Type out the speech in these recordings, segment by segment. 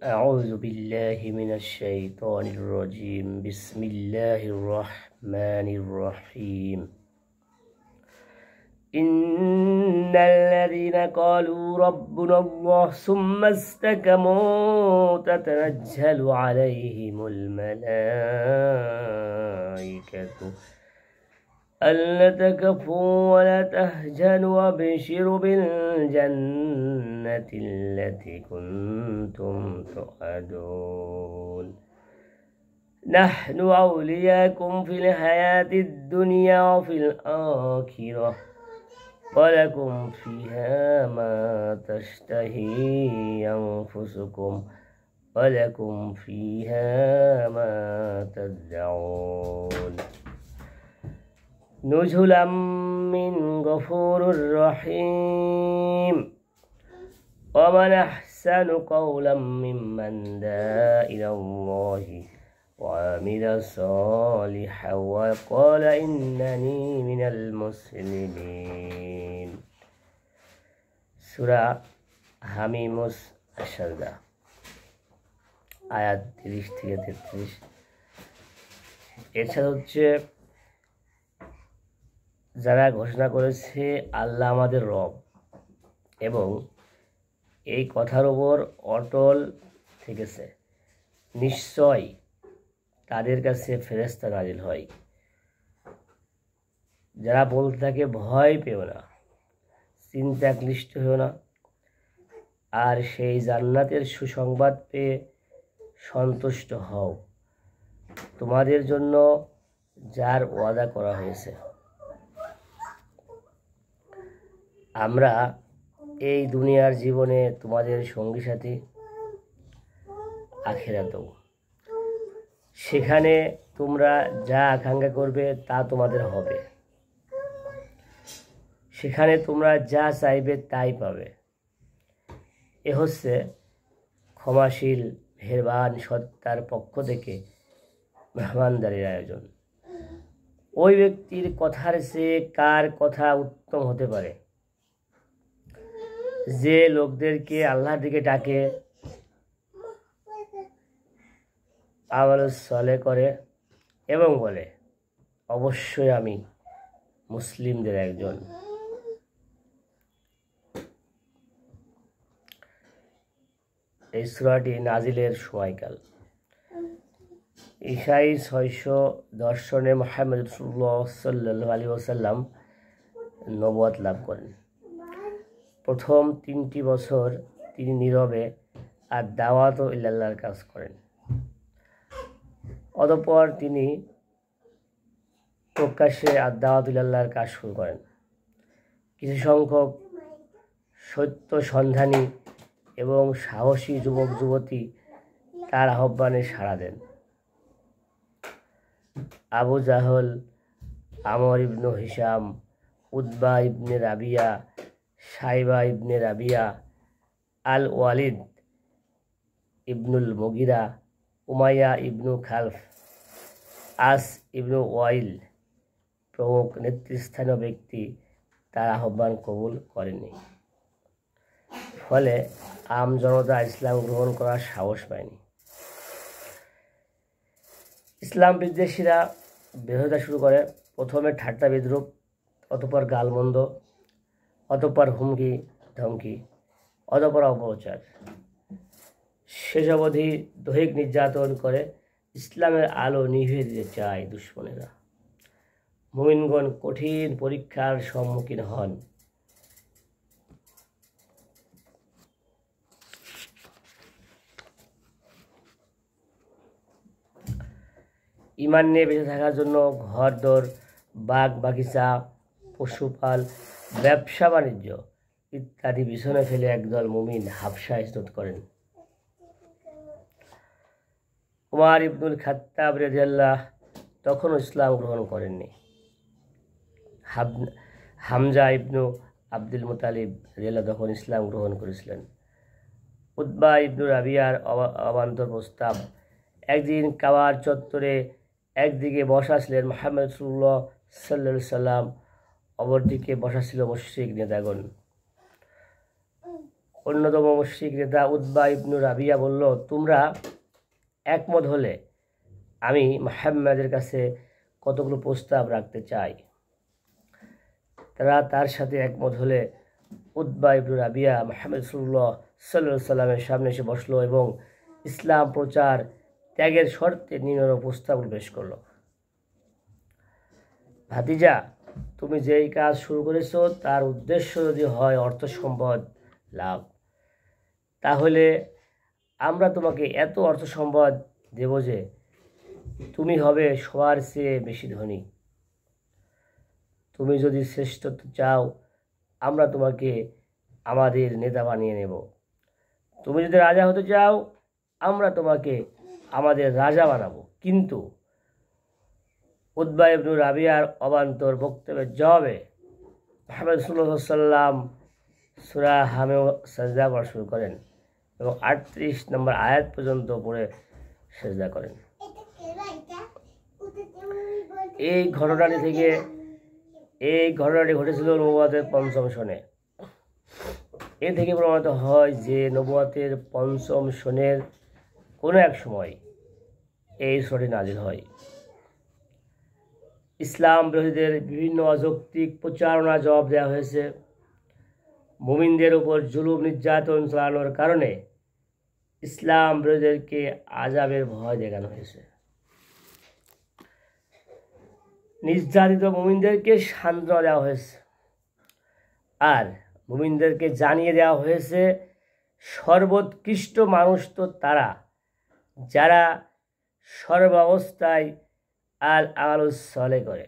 أعوذ بالله من الشيطان الرجيم. بسم الله الرحمن الرحيم. إن الذين قالوا ربنا الله ثم استقاموا تتنزل عليهم الملائكة ألا تخافوا ولا تحزنوا وابشروا بالجنة التي كنتم توعدون نحن أولياءكم في الحياة الدنيا وفي الآخرة ولكم فيها ما تشتهي أنفسكم ولكم فيها ما تدعون نزلا من غفور رحيم. ومن أحسن قولا ممن دعا إلى الله وعمل صالحا وقال إنني من المسلمين. سورة হামিমুস আশ-সাজদা আয়াত 30 থেকে 33। এছাড়া হচ্ছে যারা ঘোষণা করেছে আল্লাহ আমাদের রব এবং এই কথার ওপর অটল থেকেছে, নিশ্চয় তাদের কাছে ফেরেশতা নাজিল হয় যারা বলতে থাকে ভয় পেও না, চিন্তা ক্লিষ্ট হও না, আর সেই জান্নাতের সুসংবাদ পেয়ে সন্তুষ্ট হও তোমাদের জন্য যার ওয়াদা করা হয়েছে। আমরা এই দুনিয়ার জীবনে তোমাদের সঙ্গী সাথী, আখিরাতেও সেখানে তোমরা যা আকাঙ্ক্ষা করবে তা তোমাদের হবে, সেখানে তোমরা যা চাইবে তাই পাবে। এ হচ্ছে ক্ষমাশীল মেহেরবান সত্তার পক্ষ থেকে মেহমানদারির আয়োজন। ওই ব্যক্তির কথার চেয়ে কার কথা উত্তম হতে পারে যে লোকদেরকে আল্লাহর দিকে ডাকে, আমল সালেহ করে এবং বলে অবশ্যই আমি মুসলিমদের একজন। এই সূরাটি নাজিলের সময়কাল ঈসাই 610 সনে মুহাম্মদ রাসূলুল্লাহ সাল্লাল্লাহু আলাইহি ওয়াসাল্লাম নবুয়ত লাভ করেন। প্রথম 3টি বছর তিনি নীরবে আর দাওয়াত ও ইল্লাল্লাহর কাজ করেন। অতঃপর তিনি প্রকাশ্যে আর দাওয়াত ইল্লাল্লাহর কাজ শুরু করেন। কিছু সংখ্যক সত্য সন্ধানী এবং সাহসী যুবক যুবতী তার আহ্বানে সাড়া দেন। আবু জাহল, আমর ইবনে হিশাম, উতবা ইবনে রাবিয়া, সাইবা ইবনে রাবিয়া, আল ওয়ালিদ ইবনুল মুগিরা, উমাইয়া ইবনু খালফ, আস ইবনু ওয়াইল প্রমুখ নেতৃস্থানীয় ব্যক্তি তার আহ্বান কবুল করেনি। ফলে আম জনতা ইসলাম গ্রহণ করার সাহস পায়নি। ইসলাম বিদ্বেষীরা বিরোধিতা শুরু করে। প্রথমে ঠাট্টা বিদ্রুপ, অতঃপর গালমন্দ, অতঃপর হুমকি ধমকি, অতঃপর অপপ্রচার, শেষ অবধি দৈহিক নির্যাতন করে ইসলামের আলো নিভিয়ে দিতে চায় দুশ্মনেরা। মুমিনগণ কঠিন পরীক্ষার সম্মুখীন হন। ঈমান নিয়ে বেঁচে থাকার জন্য ঘরদোর, বাগ বাগিচা, পশুপাল, ব্যবসা বাণিজ্য ইত্যাদি পিছনে ফেলে একদল মুমিন হাবশা হিজরত করেন। উমর ইবনুল খাত্তাব রাদিয়াল্লাহু তখনও ইসলাম গ্রহণ করেননি। হামজা ইবনু আব্দুল মুতালিব রাদিয়াল্লাহু তখন ইসলাম গ্রহণ করেছিলেন। উতবা ইবনু রাবিয়ার অবান্তর প্রস্তাব। একদিন কাবার চত্বরে একদিকে বসা ছিলেন মুহাম্মদ রাসূলুল্লাহ সাল্লাল্লাহু আলাইহি সাল্লাম, অপরদিকে বসা ছিল মুশরিক নেতাগণ। অন্যতম মুশরিক নেতা উতবা ইবনু রাবিয়া বলল, তোমরা একমত হলে আমি মুহাম্মাদের কাছে কতগুলো প্রস্তাব রাখতে চাই। তারা তার সাথে একমত হলে উতবা ইবনু রাবিয়া মুহাম্মদ রাসূলুল্লাহ সাল্লাল্লাহু আলাইহি সাল্লামের সামনে এসে বসলো এবং ইসলাম প্রচার ত্যাগের শর্তে নিম্ন প্রস্তাবগুলো পেশ করলো। ভাতিজা, তুমি যেই কাজ শুরু করেছো তার উদ্দেশ্য যদি হয় অর্থ সম্পদ লাভ, তাহলে আমরা তোমাকে এত অর্থ সম্পদ দেব যে তুমি হবে সবার চেয়ে বেশি ধনী। তুমি যদি শ্রেষ্ঠত্ব চাও, আমরা তোমাকে আমাদের নেতা বানিয়ে নেব। তুমি যদি রাজা হতে চাও, আমরা তোমাকে আমাদের রাজা বানাবো। কিন্তু উতবা ইবনু রাবিয়ার অবান্তর বক্তব্যের জবাবে মুহাম্মদ রাসূলুল্লাহ সাল্লাল্লাহু আলাইহি ওয়াসাল্লাম সূরা হামে সাজদা করা শুরু করেন এবং 38 নম্বর আয়াত পর্যন্ত পড়ে সাজদা করেন। এই ঘটনাটি ঘটেছিল নবুয়তের পঞ্চম সনে। এ থেকে প্রমাণিত হয় যে নবুয়তের পঞ্চম সনের কোনো এক সময় এই সূরাটি নাজিল হয়। ইসলাম বিরোধীদের বিভিন্ন অযৌক্তিক প্রচারণা জবাব দেওয়া হয়েছে। মুমিনদের উপর জুলুম নির্যাতন চালানোর কারণে ইসলাম বিরোধীদেরকে আযাবের ভয় দেখানো হয়েছে। নির্যাতিত মুমিনদেরকে সান্ত্বনা দেওয়া হয়েছে আর মুমিনদেরকে জানিয়ে দেওয়া হয়েছে সর্বোৎকৃষ্ট মানুষ তো তারা যারা সর্বাবস্থায় আমালুস সালেহ করে,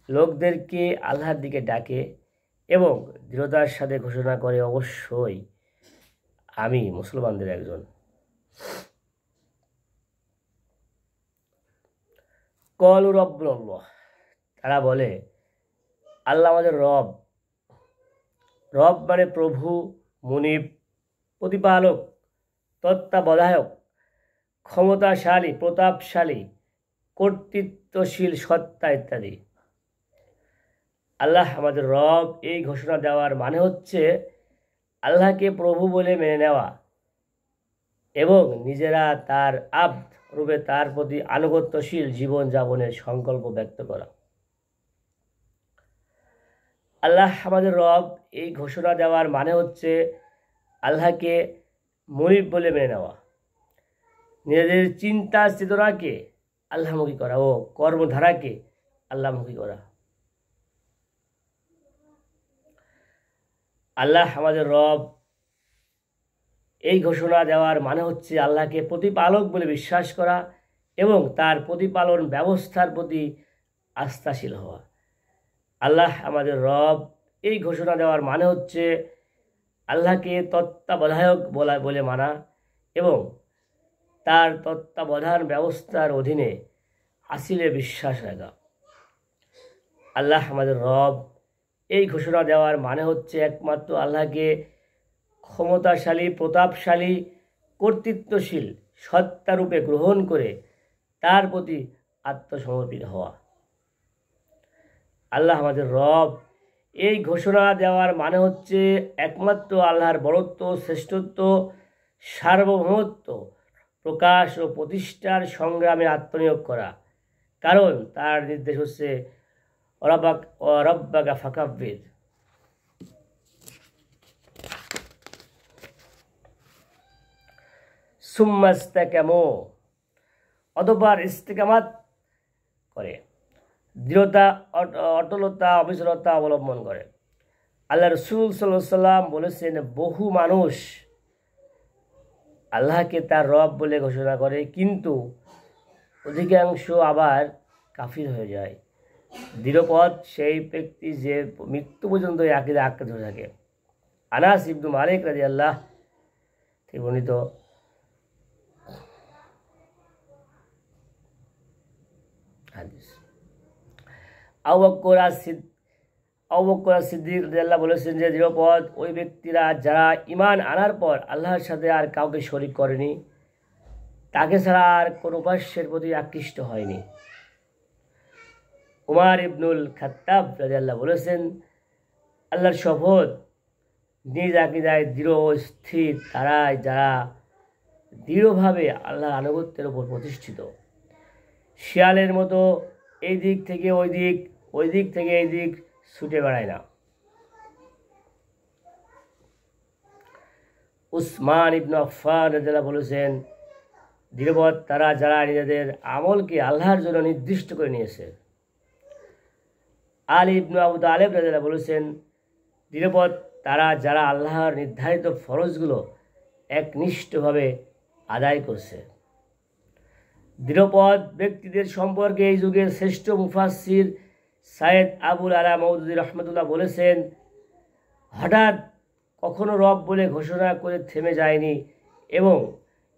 লোকদেরকে আল্লাহর দিকে ডাকে এবং দৃঢ়তার সাথে ঘোষণা করে, অবশ্যই আমি মুসলমানদের একজন। ক্বালু রাব্বুনাল্লাহ, তারা বলে আল্লাহ আমাদের রব। রব মানে প্রভু, মুনিব, প্রতিপালক, তত্ত্বাবধায়ক, ক্ষমতাশালী, প্রতাপশালী, কর্তৃত্বশীল সত্তা ইত্যাদি। আল্লাহ আমাদের রব এই ঘোষণা দেওয়ার মানে হচ্ছে আল্লাহকে প্রভু বলে মেনে নেওয়া এবং নিজেরা তার আব্দ রূপে তার প্রতি আনুগত্যশীল জীবন যাপনের সংকল্প ব্যক্ত করা। আল্লাহ আমাদের রব এই ঘোষণা দেওয়ার মানে হচ্ছে আল্লাহকে মুনিব বলে মেনে নেওয়া, নিজেদের চিন্তা চেতনাকে আল্লাহমুখী করা ও কর্মধারাকে আল্লাহমুখী করা। আল্লাহ আমাদের রব এই ঘোষণা দেওয়ার মানে হচ্ছে আল্লাহকে প্রতিপালক বলে বিশ্বাস করা এবং তার প্রতিপালন ব্যবস্থার প্রতি আস্থাশীল হওয়া। আল্লাহ আমাদের রব এই ঘোষণা দেওয়ার মানে হচ্ছে আল্লাহকে তত্ত্বাবধায়ক বলে মানা এবং তার তত্ত্বাবধান ব্যবস্থার অধীনে আসিলে বিশ্বাস রাখা। আল্লাহ আমাদের রব এই ঘোষণা দেওয়ার মানে হচ্ছে একমাত্র আল্লাহকে ক্ষমতাশালী, প্রতাপশালী, কর্তৃত্বশীল সত্তারূপে গ্রহণ করে তার প্রতি আত্মসমর্পিত হওয়া। আল্লাহ আমাদের রব এই ঘোষণা দেওয়ার মানে হচ্ছে একমাত্র আল্লাহর বরত্ব, শ্রেষ্ঠত্ব, সার্বভৌমত্ব প্রকাশ ও প্রতিষ্ঠার সংগ্রামে আত্মনিয়োগ করা, কারণ তার নির্দেশ হচ্ছে রব্বাকা ফাকাব্বির। সুম্মা ইস্তাকামু, অতঃপর ইস্তিকামাত করে, দৃঢ়তা, অটলতা, অবিচলতা অবলম্বন করে। আল্লাহ রাসূল সাল্লাল্লাহু আলাইহি ওয়াসাল্লাম বলেছেন, বহু মানুষ আল্লাহকে তার রব বলে ঘোষণা করে কিন্তু অধিকাংশ আবার কাফির হয়ে যায়। দৃঢ়পথ সেই ব্যক্তি যে মৃত্যু পর্যন্ত এই আকীদা আঁকড়ে ধরে থাকে। আনাস ইবনু মালিক রাদিয়াল্লাহু থেকে বর্ণিত, হাদিস। আবু বকর সিদ্দিক রাদিয়াল্লাহু বলেছেন যে দৃঢ়পথ ওই ব্যক্তিরা যারা ঈমান আনার পর আল্লাহর সাথে আর কাউকে শরীক করেনি, তাকে ছাড়া আর কোনো উপাস্যের প্রতি আকৃষ্ট হয়নি। উমর ইবনুল খাত্তাব রাদিয়াল্লাহু বলেছেন, আল্লাহর শপথ, নিজ আকিদায় দৃঢ় স্থির তারাই যারা দৃঢ়ভাবে আল্লাহর আনুগত্যের উপর প্রতিষ্ঠিত। শিয়ালের মতো এই দিক থেকে ওই দিক, ওই দিক থেকে এই দিক ছুটে বেড়ায় না। উসমান ইবনে আফফান রাদিয়াল্লাহু বলেছেন, দৃঢ়বৎ তারা যারা নিজেদের আমলকে আল্লাহর জন্য নির্দিষ্ট করে নিয়েছে। আলী ইবনে আবু তালেব রাদিয়াল্লাহু বলেছেন, দৃঢ়বৎ তারা যারা আল্লাহর নির্ধারিত ফরজগুলো একনিষ্ঠভাবে আদায় করছে। দৃঢ়পদ ব্যক্তিদের সম্পর্কে এই যুগের শ্রেষ্ঠ মুফাসসির সাইয়েদ আবুল আলা মওদুদী রহমতুল্লাহ বলেছেন, হঠাৎ কখনো রব বলে ঘোষণা করে থেমে যায়নি এবং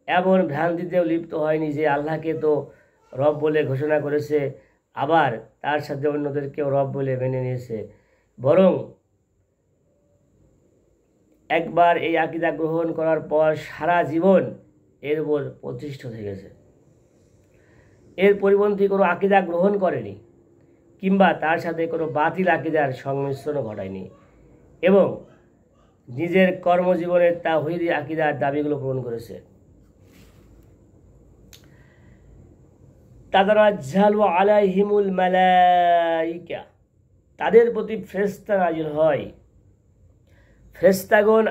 এমন ভ্রান্তিতেও লিপ্ত হয়নি যে আল্লাহকে তো রব বলে ঘোষণা করেছে, আবার তার সাথে অন্যদেরকেও রব বলে মেনে নিয়েছে। বরং একবার এই আকীদা গ্রহণ করার পর সারা জীবন এর উপর প্রতিষ্ঠিত থেকেছে। এর পরিপন্থী কোনো আকীদা গ্রহণ করেনি কিংবা তার সাথে কোনো বাতিল আকীদার সংমিশ্রণ ঘটায়নি এবং নিজের কর্মজীবনের তাওহীদি আকীদার দাবিগুলো পূরণ করেছে। তাতানাজ্জালু আলাইহিমুল মালাইকা, তাদের প্রতি ফেরেশতা নাজিল হয়। ফেরেশতাগণ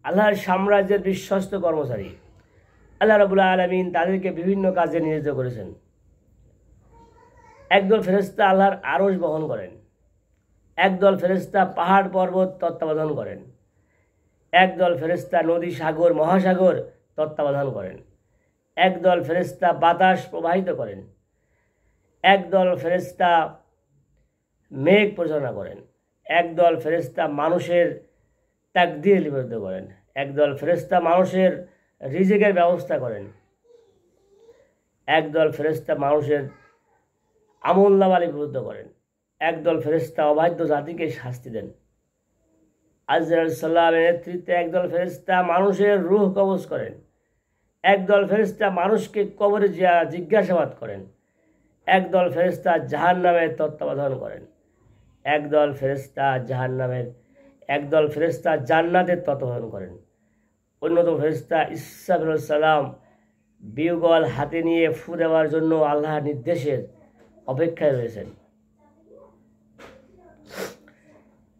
আল্লাহর সাম্রাজ্যের বিশ্বস্ত কর্মচারী। আল্লাহ রাব্বুল আলামিন তাদেরকে বিভিন্ন কাজে নিয়োজিত করেছেন। একদল ফেরেশতা আল্লাহর আরশ বহন করেন, একদল ফেরেশতা পাহাড় পর্বত তত্ত্বাবধান করেন, একদল ফেরেশতা নদী সাগর মহাসাগর তত্ত্বাবধান করেন, একদল ফেরেশতা বাতাস প্রবাহিত করেন, একদল ফেরেশতা মেঘ পরিচালনা করেন, একদল ফেরেশতা মানুষের তাকদীর লিপিবদ্ধ করেন, একদল ফেরেশতা মানুষের রিজিকের ব্যবস্থা করেন, একদল ফেরেশতা মানুষের আমলনামা লিপিবদ্ধ করেন, একদল ফেরেশতা অবাধ্য জাতিকে শাস্তি দেন। আজরাইল সাল্লামের নেতৃত্বে একদল ফেরেশতা মানুষের রূহ কবজ করেন, একদল ফেরেশতা মানুষকে কবরে জিজ্ঞাসাবাদ করেন, একদল ফেরেশতা জাহান্নামের তত্ত্বাবধান করেন, একদল ফেরেশতা জান্নাতের তত্ত্বাবধান করেন। অন্যতম ফেরেশতা ইসরাফিল আলাইহিস সালাম বিউগল হাতে নিয়ে ফু দেওয়ার জন্য আল্লাহর নির্দেশের অপেক্ষায় রয়েছেন।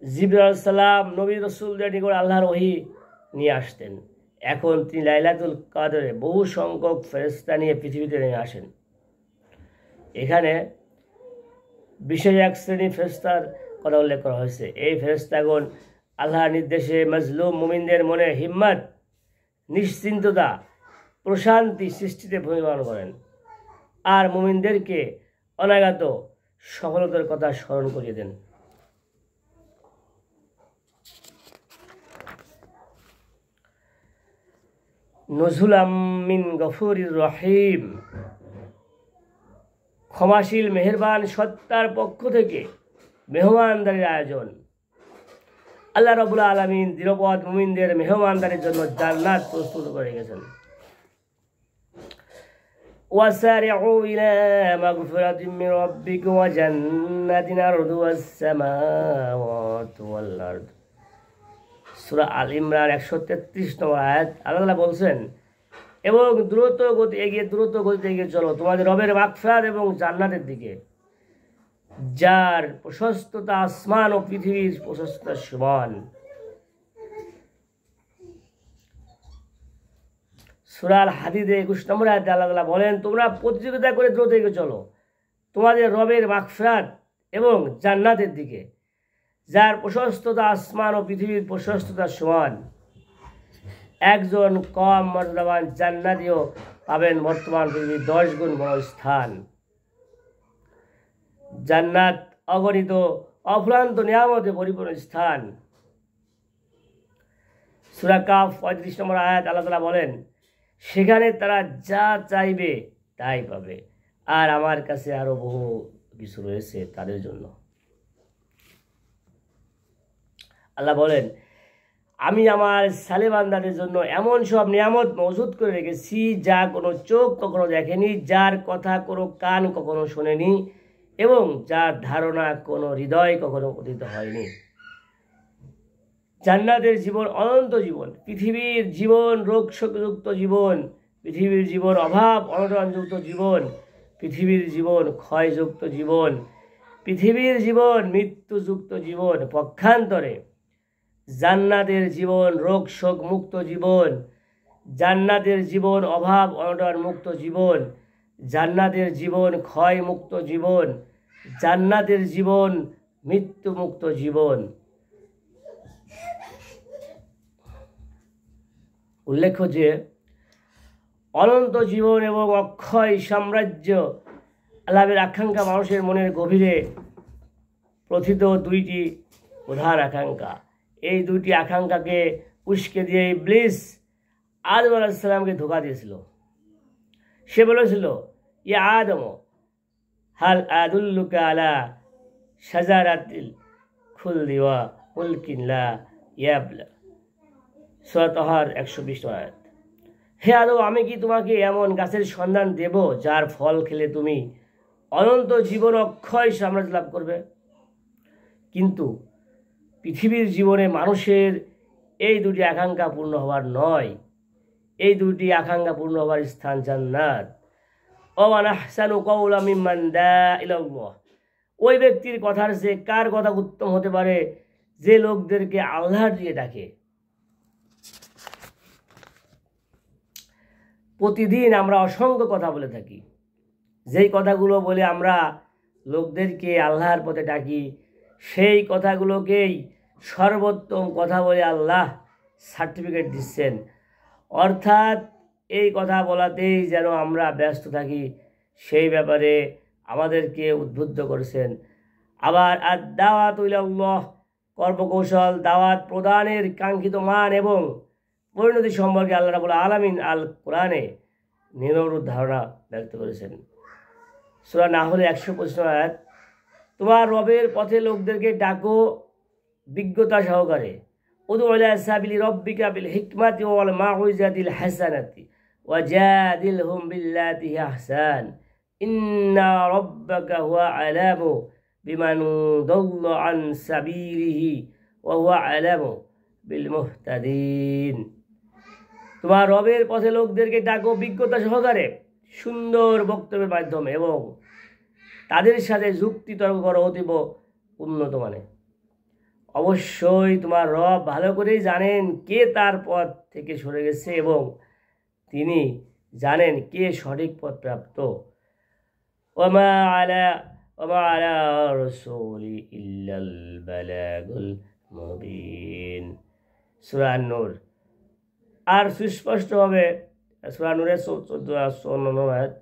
জিবরাইল আলাইহিস সালাম নবী রাসূলদের নিকট আল্লাহর ওহী নিয়ে আসতেন। এখন তিনি লাইলাতুল কদরে বহু সংখ্যক ফেরেশতা নিয়ে পৃথিবীতে নেমে আসেন। এখানে বিশেষ এক শ্রেণী ফেরেশতার কথা উল্লেখ করা হয়েছে। এই ফেরেশতাগণ আল্লাহর নির্দেশে মজলুম মুমিনদের মনে হিম্মত, নিশ্চিন্ততা, প্রশান্তি সৃষ্টিতে ভূমিকা পালন করেন আর মুমিনদেরকে অনাগত সফলতার কথা স্মরণ করিয়ে দেন। নজুলাম মিন গফুরির রহিম, ক্ষমাশীল মেহেরবান সত্তার পক্ষ থেকে মেহমানদারির আয়োজন। আল্লাহ রাব্বুল আলামিন দৃঢ়পদ মুমিনদের মেহমানদারির জন্য জান্নাত প্রস্তুত করে গেছেন। ওয়াসারিউ ইলা মাগফিরাতিন মির রাব্বিকুম ওয়া জান্নাতিন আরদুহাস সামাওয়াতু ওয়াল আরদ। সূরা আল ইমরান 133 নম্বর আয়াত। আল্লাহ বলছেন, এবং দ্রুত গতিতে এগিয়ে চলো তোমাদের রবের মাগফিরাত এবং জান্নাতের দিকে, যার প্রশস্ততা আসমান ও পৃথিবীর প্রশস্ততার সমান। সূরা আল হাদীদে 21 নম্বর আয়াতে আল্লাহ বলেন, তোমরা প্রতিযোগিতা করে দ্রুত এগিয়ে চলো তোমাদের রবের মাগফিরাত এবং জান্নাতের দিকে, যার প্রশস্ততা আসমান ও পৃথিবীর প্রশস্ততার সমান। একজন কম মর্যাদাবান জান্নাতীও পাবেন বর্তমান পৃথিবীর 10 গুণ বড় স্থান। জান্নাত অগণিত অফুরান্ত নিয়ামতে পরিপূর্ণ স্থান। সূরা কাফ 35 নম্বর আয়াত আল্লাহ বলেন, সেখানে তারা যা চাইবে তাই পাবে, আর আমার কাছে আরো বহু কিছু রয়েছে তাদের জন্য। আল্লাহ বলেন, আমি আমার সালে বান্দাদের জন্য এমন সব নিয়ামত মজুদ করে রেখেছি যা কোনো চোখ কখনো দেখেনি, যার কথা কোনো কান কখনো শোনেনি এবং যার ধারণা কোনো হৃদয় কখনো উদিত হয়নি। জান্নাতের জীবন অনন্ত জীবন, পৃথিবীর জীবন রোগশোকযুক্ত জীবন, পৃথিবীর জীবন অভাব অনটনযুক্ত জীবন, পৃথিবীর জীবন ক্ষয়যুক্ত জীবন, পৃথিবীর জীবন মৃত্যুযুক্ত জীবন। পক্ষান্তরে জান্নাতের জীবন রোগ শোক মুক্ত জীবন, জান্নাতের জীবন অভাব অনটন মুক্ত জীবন, জান্নাতের জীবন ক্ষয় মুক্ত জীবন, জান্নাতের জীবন মৃত্যু মুক্ত জীবন। উল্লেখ্য যে অনন্ত জীবন এবং অক্ষয় সাম্রাজ্য লাভের আকাঙ্ক্ষা মানুষের মনের গভীরে প্রথিত দুইটি প্রধান আকাঙ্ক্ষা। এই দুইটি আকাঙ্ক্ষাকে উস্কে দিয়ে ইবলিস আদম আলাইহিস সালামকে ধোঁকা দিয়েছিল। সে বলেছিল, ইয়া আদম হাল আদুল্লুকা আলা শাজারাতিল খুলদি ওয়া মুলকিন লা ইয়াবলা। সূরা তাহার 120 আয়াত। হে আদম, আমি কি তোমাকে এমন গাছের সন্ধান দেব যার ফল খেলে তুমি অনন্ত জীবন অক্ষয় সাম্রাজ্য লাভ করবে? কিন্তু পৃথিবীর জীবনে মানুষের এই দুটি আকাঙ্ক্ষা পূর্ণ হওয়ার নয়, এই দুটি আকাঙ্ক্ষা পূর্ণ হওয়ার স্থান জান্নাত। ওয়ামান আহসানু কাওলাম মিম্মান দাআ ইলাল্লাহ। ওই ব্যক্তির কথার যে কার কথা উত্তম হতে পারে যে লোকদেরকে আল্লাহর দিকে ডাকে। প্রতিদিন আমরা অসংখ্য কথা বলে থাকি, যেই কথাগুলো বলে আমরা লোকদেরকে আল্লাহর পথে ডাকি, সেই কথাগুলোকেই সর্বোত্তম কথা বলে আল্লাহ সার্টিফিকেট দিচ্ছেন। অর্থাৎ এই কথা বলাতেই যেন আমরা ব্যস্ত থাকি, সেই ব্যাপারে আমাদেরকে উদ্বুদ্ধ করেছেন। আবার আদ-দাওয়াতু ইলাল্লাহ, কর্মকৌশল দাওয়াত প্রদানের কাঙ্ক্ষিত মান এবং পরিণতি সম্পর্কে আল্লাহ রাব্বুল আলামিন আল কোরআনে নিরবরোধ ধারণা ব্যক্ত করেছেন। সূরা নাহলে 125 আয়াত। তোমার রবের পথে লোকদেরকে ডাকো বিজ্ঞতা সহকারে। উদু ইলা সাবিলি রাব্বিকা বিল হিকমাতি ওয়াল মাউইজাতিল হাসানাতি ওয়াজাদিলহুম বিল্লাতি হিয়া আহসান ইন্না রাব্বাকা হুয়া আলামু বিমান দাল্লা আন সাবিলিহি ওয়া হুয়া আলামু বিল মুহতাদিন। তোমার রবের পথে লোকদেরকে ডাকো বিজ্ঞতা সহকারে, সুন্দর বক্তব্যের মাধ্যমে, এবং তাদের সাথে যুক্তি তর্ক করো অতীব উন্নত মানে। অবশ্যই তোমার রব ভালো করেই জানেন কে তার পথ থেকে সরে গেছে এবং তিনি জানেন কে সঠিক পথ প্রাপ্ত। ওমা আলা রাসূলি ইল্লাল বালাগুল মুবিন। সূরা নূর। আর সুস্পষ্টভাবে সূরা নূরের 14 আয়াত।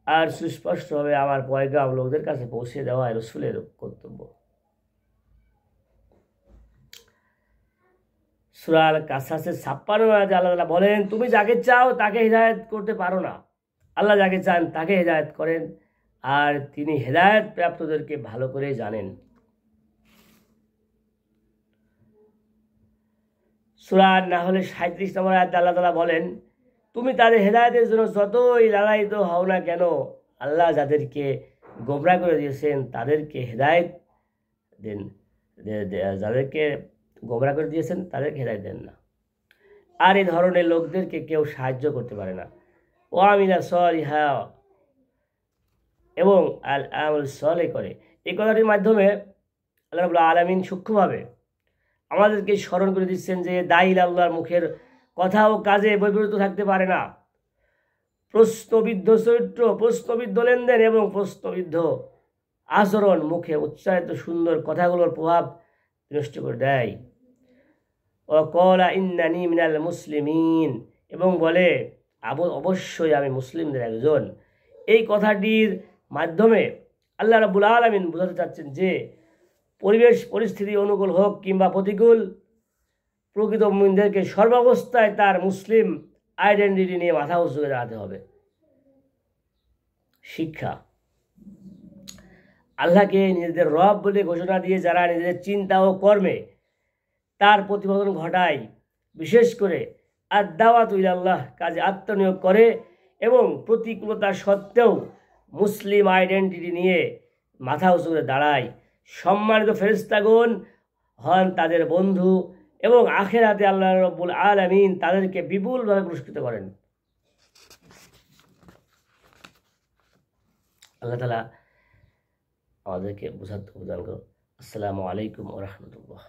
আর সুস্পষ্টভাবে আমার পয়গাম লোকদের কাছে পৌঁছে দেওয়া রাসূলের কর্তব্য। সূরা আল কাসাসের 56 আয়াতে আল্লাহ তাআলা বলেন, তুমি যাকে চাও তাকে হিদায়াত করতে পারো না, আল্লাহ যাকে চান তাকে হিদায়াত করেন, আর তিনি হিদায়াত প্রাপ্তদেরকে ভালো করে জানেন। সূরা নাহলে 37 নম্বর আয়াতে আল্লাহ তাআলা বলেন, তুমি তাদের হেদায়েতের জন্য যতই লালায়িত হও না কেন, আল্লাহ যাদেরকে গোমরাহ করে দিয়েছেন তাদেরকে হেদায়েত দেন, যাদেরকে গোমরাহ করে দিয়েছেন তাদেরকে হেদায়েত দেন না। আর এই ধরনের লোকদেরকে কেউ সাহায্য করতে পারে না। ও আমিলা সলিহা, এবং আল আমল সলে করে। এই কথাটির মাধ্যমে আল্লাহ রাব্বুল আলামিন সূক্ষ্মভাবে আমাদেরকে স্মরণ করে দিচ্ছেন যে দাঈল আল্লাহর মুখের কথা ও কাজে বৈপরীত্য থাকতে পারে না। প্রশ্নবিদ্ধ চরিত্র, প্রশ্নবিদ্ধ লেনদেন এবং প্রশ্নবিদ্ধ আচরণ মুখে উচ্চারিত সুন্দর কথাগুলোর প্রভাব নষ্ট করে দেয়। ও কলা ইন্নানি মিনাল মুসলিমিন, এবং বলে অবশ্যই আমি মুসলিমদের একজন। এই কথাটির মাধ্যমে আল্লাহ রাব্বুল আলামিন বোঝাতে চাচ্ছেন যে পরিবেশ পরিস্থিতি অনুকূল হোক কিংবা প্রতিকূল, প্রকৃত মুমিনদেরকে সর্বাবস্থায় তার মুসলিম আইডেন্টিটি নিয়ে মাথা উঁচু করে দাঁড়াতে হবে। শিক্ষা। আল্লাহকে নিজেদের রব বলে ঘোষণা দিয়ে যারা নিজেদের চিন্তা ও কর্মে তার প্রতিফলন ঘটায়, বিশেষ করে আদ-দাওয়াতু ইলাল্লাহ কাজে আত্মনিয়োগ করে এবং প্রতিকূলতা সত্ত্বেও মুসলিম আইডেন্টিটি নিয়ে মাথা উঁচু করে দাঁড়ায়, সম্মানিত ফেরেশতাগণ হন তাদের বন্ধু এবং আখিরাতে আল্লাহ রাব্বুল আলামিন তাদেরকে বিপুলভাবে পুরস্কৃত করেন। আল্লাহ তাআলা আমাদেরকে বুঝার তৌফিক দান করুন। আসসালামু আলাইকুম ওয়া রাহমাতুল্লাহ।